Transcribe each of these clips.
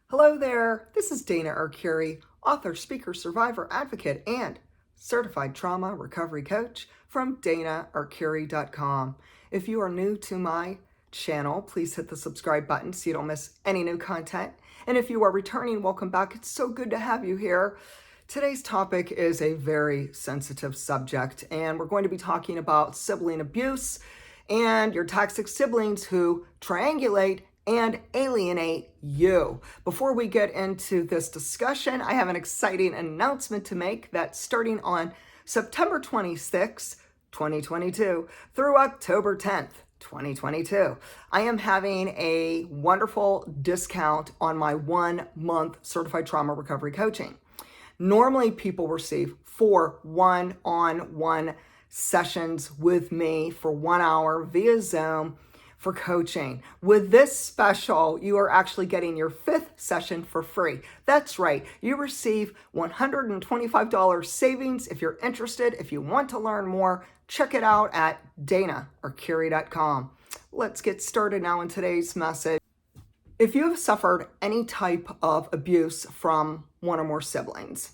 Hello there, this is Dana Arcuri, author, speaker, survivor, advocate, and certified trauma recovery coach from danaarcuri.com. If you are new to my channel, please hit the subscribe button so you don't miss any new content. And if you are returning, welcome back. It's so good to have you here. Today's topic is a very sensitive subject, and we're going to be talking about sibling abuse and your toxic siblings who triangulate and alienate you. Before we get into this discussion, I have an exciting announcement to make that starting on September 26, 2022 through October 10th, 2022, I am having a wonderful discount on my 1-month certified trauma recovery coaching. Normally, people receive 4 one-on-one sessions with me for 1 hour via Zoom for coaching. With this special, you are actually getting your 5th session for free. That's right, you receive $125 savings. If you're interested, if you want to learn more, check it out at danaarcuri.com. Let's get started now in today's message. If you have suffered any type of abuse from one or more siblings,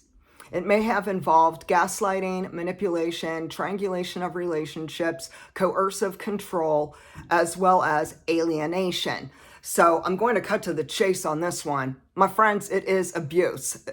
it may have involved gaslighting, manipulation, triangulation of relationships, coercive control, as well as alienation. So I'm going to cut to the chase on this one. My friends, it is abuse.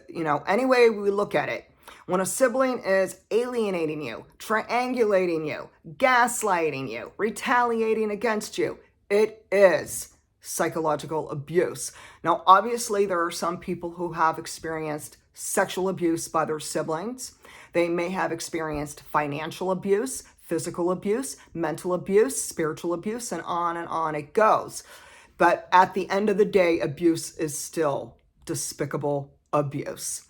Any way we look at it. When a sibling is alienating you, triangulating you, gaslighting you, retaliating against you, it is psychological abuse. Now, obviously, there are some people who have experienced sexual abuse by their siblings. They may have experienced financial abuse, physical abuse, mental abuse, spiritual abuse, and on it goes. But at the end of the day, abuse is still despicable abuse.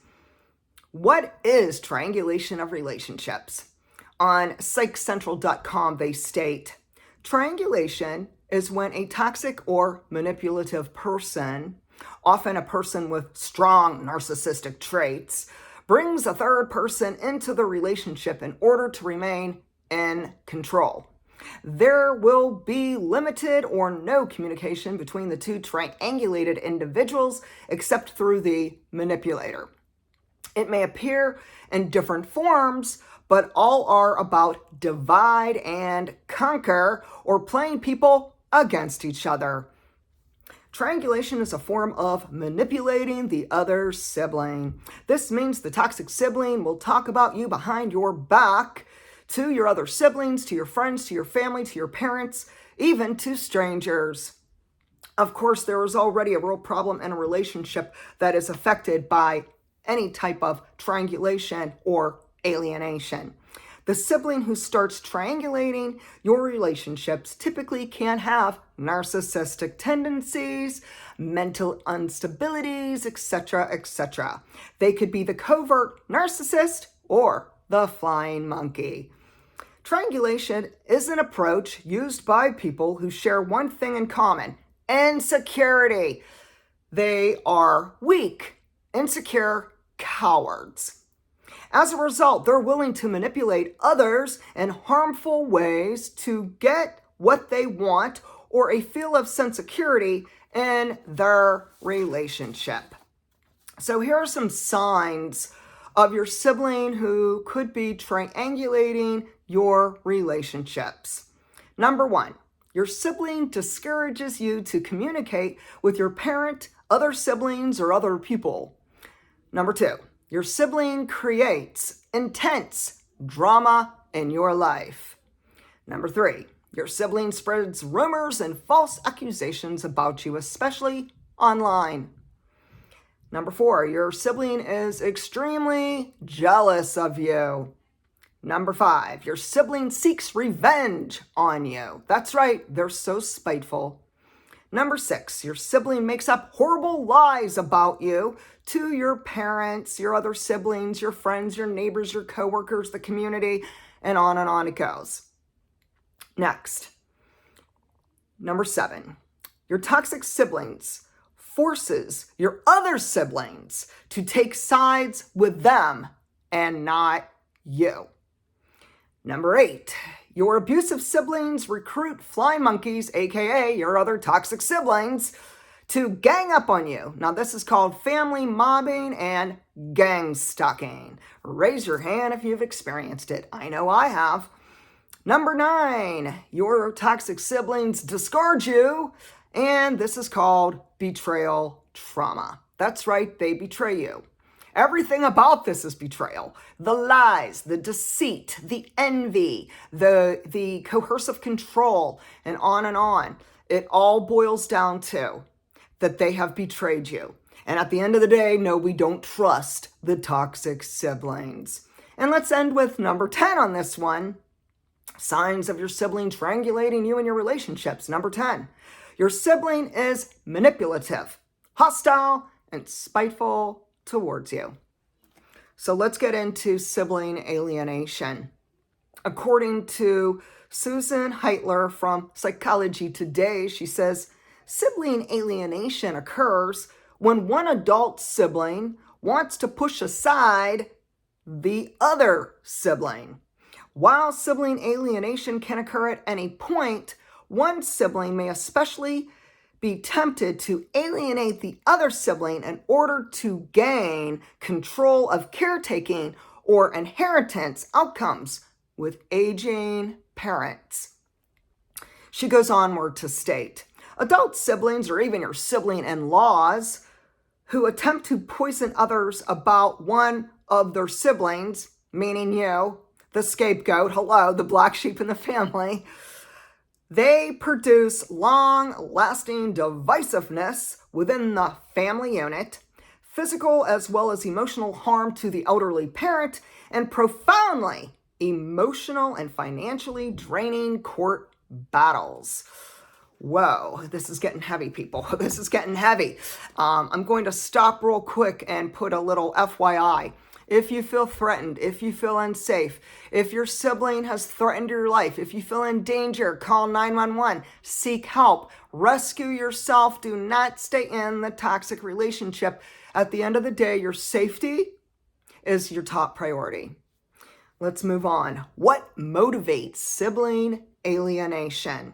What is triangulation of relationships? On psychcentral.com, they state, triangulation is when a toxic or manipulative person, often a person with strong narcissistic traits, brings a third person into the relationship in order to remain in control. There will be limited or no communication between the two triangulated individuals except through the manipulator. It may appear in different forms, but all are about divide and conquer or playing people against each other. Triangulation is a form of manipulating the other sibling. This means the toxic sibling will talk about you behind your back to your other siblings, to your friends, to your family, to your parents, even to strangers. Of course, there is already a real problem in a relationship that is affected by any type of triangulation or alienation. The sibling who starts triangulating your relationships typically can have narcissistic tendencies, mental instabilities, etc., etc. They could be the covert narcissist or the flying monkey. Triangulation is an approach used by people who share one thing in common: insecurity. They are weak, insecure cowards. As a result, they're willing to manipulate others in harmful ways to get what they want or a feel of sense of security in their relationship. So here are some signs of your sibling who could be triangulating your relationships. Number 1, your sibling discourages you to communicate with your parent, other siblings, or other people. Number 2, your sibling creates intense drama in your life. Number 3, your sibling spreads rumors and false accusations about you, especially online. Number 4, your sibling is extremely jealous of you. Number 5, your sibling seeks revenge on you. That's right, they're so spiteful. Number 6, your sibling makes up horrible lies about you to your parents, your other siblings, your friends, your neighbors, your coworkers, the community, and on it goes. Next, number 7, your toxic siblings forces your other siblings to take sides with them and not you. Number 8, your abusive siblings recruit fly monkeys, aka your other toxic siblings, to gang up on you. Now, this is called family mobbing and gang stalking. Raise your hand if you've experienced it. I know I have. Number 9, your toxic siblings discard you, and this is called betrayal trauma. That's right, they betray you. Everything about this is betrayal. The lies, the deceit, the envy, the coercive control, and on and on. It all boils down to that they have betrayed you. And at the end of the day, no, we don't trust the toxic siblings. And let's end with number 10 on this one. Signs of your sibling triangulating you in your relationships. Number 10, your sibling is manipulative, hostile, and spiteful towards you. So let's get into sibling alienation. According to Susan Heitler from Psychology Today, she says, sibling alienation occurs when one adult sibling wants to push aside the other sibling. While sibling alienation can occur at any point, one sibling may especially be tempted to alienate the other sibling in order to gain control of caretaking or inheritance outcomes with aging parents. She goes onward to state, adult siblings or even your sibling-in-laws who attempt to poison others about one of their siblings, meaning you, the scapegoat, hello, the black sheep in the family, they produce long-lasting divisiveness within the family unit, physical as well as emotional harm to the elderly parent, and profoundly emotional and financially draining court battles. Whoa, this is getting heavy, people. This is getting heavy. I'm going to stop real quick and put a little FYI. If you feel threatened, if you feel unsafe, if your sibling has threatened your life, if you feel in danger, call 911, seek help, rescue yourself, do not stay in the toxic relationship. At the end of the day, your safety is your top priority. Let's move on. What motivates sibling alienation?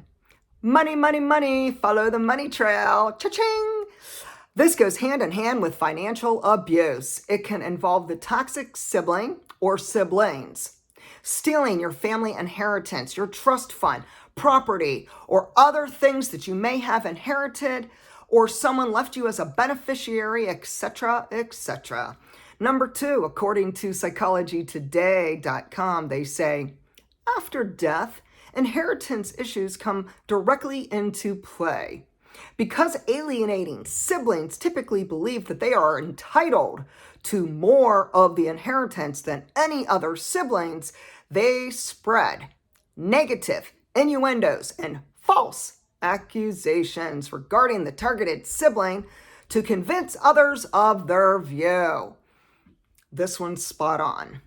Money, money, money, follow the money trail, cha-ching! This goes hand in hand with financial abuse. It can involve the toxic sibling or siblings stealing your family inheritance, your trust fund, property, or other things that you may have inherited, or someone left you as a beneficiary, etc., etc. Number 2, according to psychologytoday.com, they say, after death, inheritance issues come directly into play. Because alienating siblings typically believe that they are entitled to more of the inheritance than any other siblings, they spread negative innuendos and false accusations regarding the targeted sibling to convince others of their view. This one's spot on.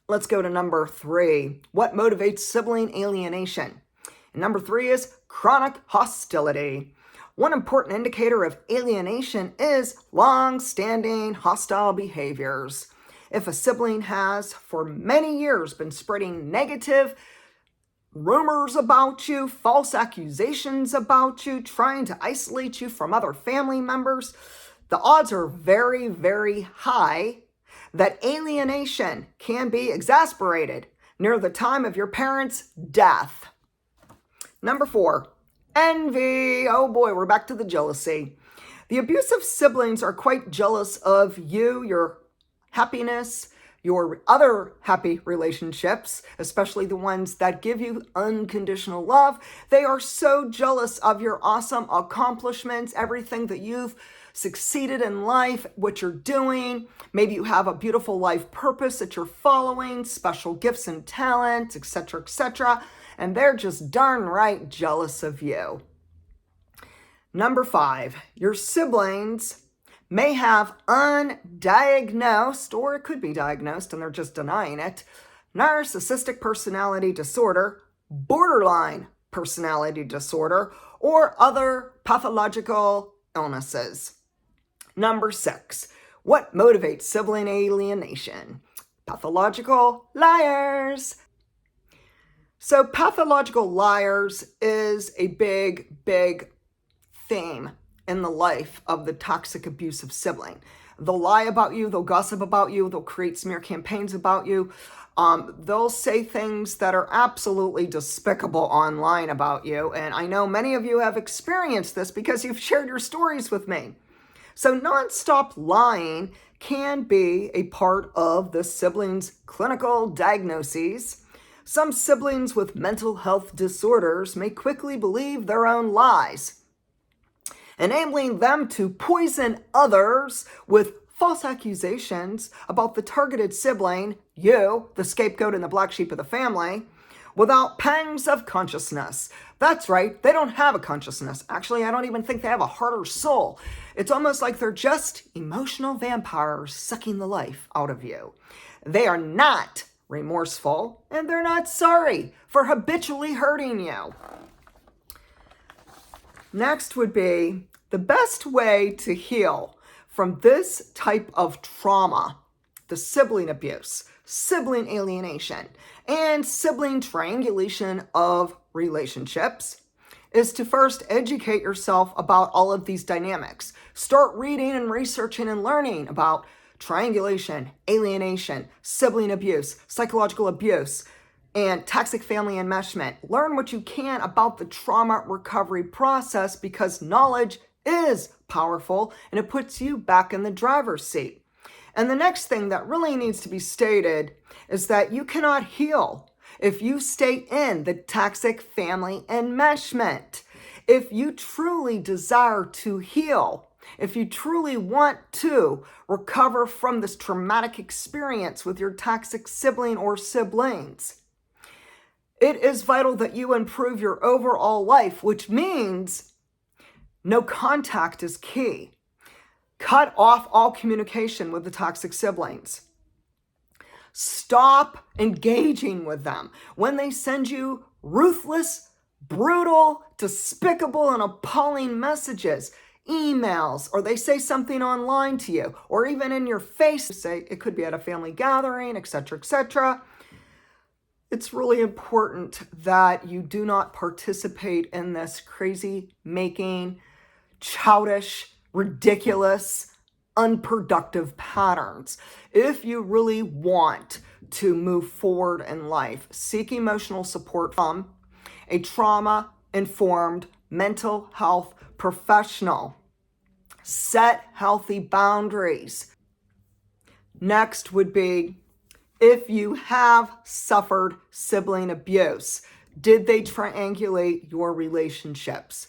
Let's go to number 3. What motivates sibling alienation? And number 3 is chronic hostility. One important indicator of alienation is long-standing hostile behaviors. If a sibling has, for many years, been spreading negative rumors about you, false accusations about you, trying to isolate you from other family members, the odds are very, very high that alienation can be exasperated near the time of your parents' death. Number 4. Envy. Oh boy, we're back to the jealousy. The abusive siblings are quite jealous of you, your happiness, your other happy relationships, especially the ones that give you unconditional love. They are so jealous of your awesome accomplishments, everything that you've succeeded in life, what you're doing. Maybe you have a beautiful life purpose that you're following, special gifts and talents, etc., etc., and they're just darn right jealous of you. Number 5, your siblings may have undiagnosed, or it could be diagnosed and they're just denying it, narcissistic personality disorder, borderline personality disorder, or other pathological illnesses. Number 6, what motivates sibling alienation? Pathological liars. So pathological liars is a big, big theme in the life of the toxic abusive sibling. They'll lie about you, they'll gossip about you, they'll create smear campaigns about you. They'll say things that are absolutely despicable online about you. And I know many of you have experienced this because you've shared your stories with me. So nonstop lying can be a part of the sibling's clinical diagnoses. Some siblings with mental health disorders may quickly believe their own lies, enabling them to poison others with false accusations about the targeted sibling, you, the scapegoat and the black sheep of the family, without pangs of consciousness. That's right, they don't have a consciousness. Actually, I don't even think they have a heart or soul. It's almost like they're just emotional vampires sucking the life out of you. They are not remorseful, and they're not sorry for habitually hurting you. Next would be the best way to heal from this type of trauma, the sibling abuse, sibling alienation, and sibling triangulation of relationships, is to first educate yourself about all of these dynamics. Start reading and researching and learning about triangulation, alienation, sibling abuse, psychological abuse, and toxic family enmeshment. Learn what you can about the trauma recovery process because knowledge is powerful and it puts you back in the driver's seat. And the next thing that really needs to be stated is that you cannot heal if you stay in the toxic family enmeshment. If you truly desire to heal, if you truly want to recover from this traumatic experience with your toxic sibling or siblings, it is vital that you improve your overall life, which means no contact is key. Cut off all communication with the toxic siblings. Stop engaging with them. When they send you ruthless, brutal, despicable, and appalling messages, emails, or they say something online to you, or even in your face, say it could be at a family gathering, etc., etc., it's really important that you do not participate in this crazy-making, childish, ridiculous, unproductive patterns. If you really want to move forward in life, seek emotional support from a trauma-informed mental health professional. Set healthy boundaries. Next would be, if you have suffered sibling abuse, did they triangulate your relationships?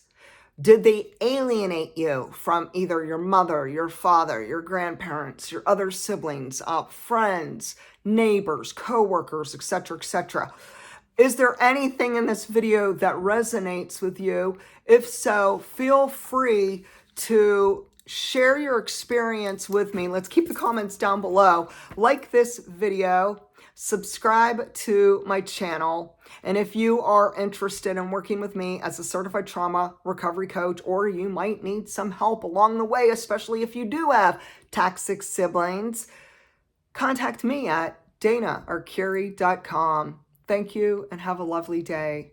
Did they alienate you from either your mother, your father, your grandparents, your other siblings, friends, neighbors, coworkers, etc., etc.? Is there anything in this video that resonates with you? If so, feel free to share your experience with me. Let's keep the comments down below. Like this video. Subscribe to my channel, and if you are interested in working with me as a certified trauma recovery coach, or you might need some help along the way, especially if you do have toxic siblings, contact me at danaarcuri.com. Thank you and have a lovely day.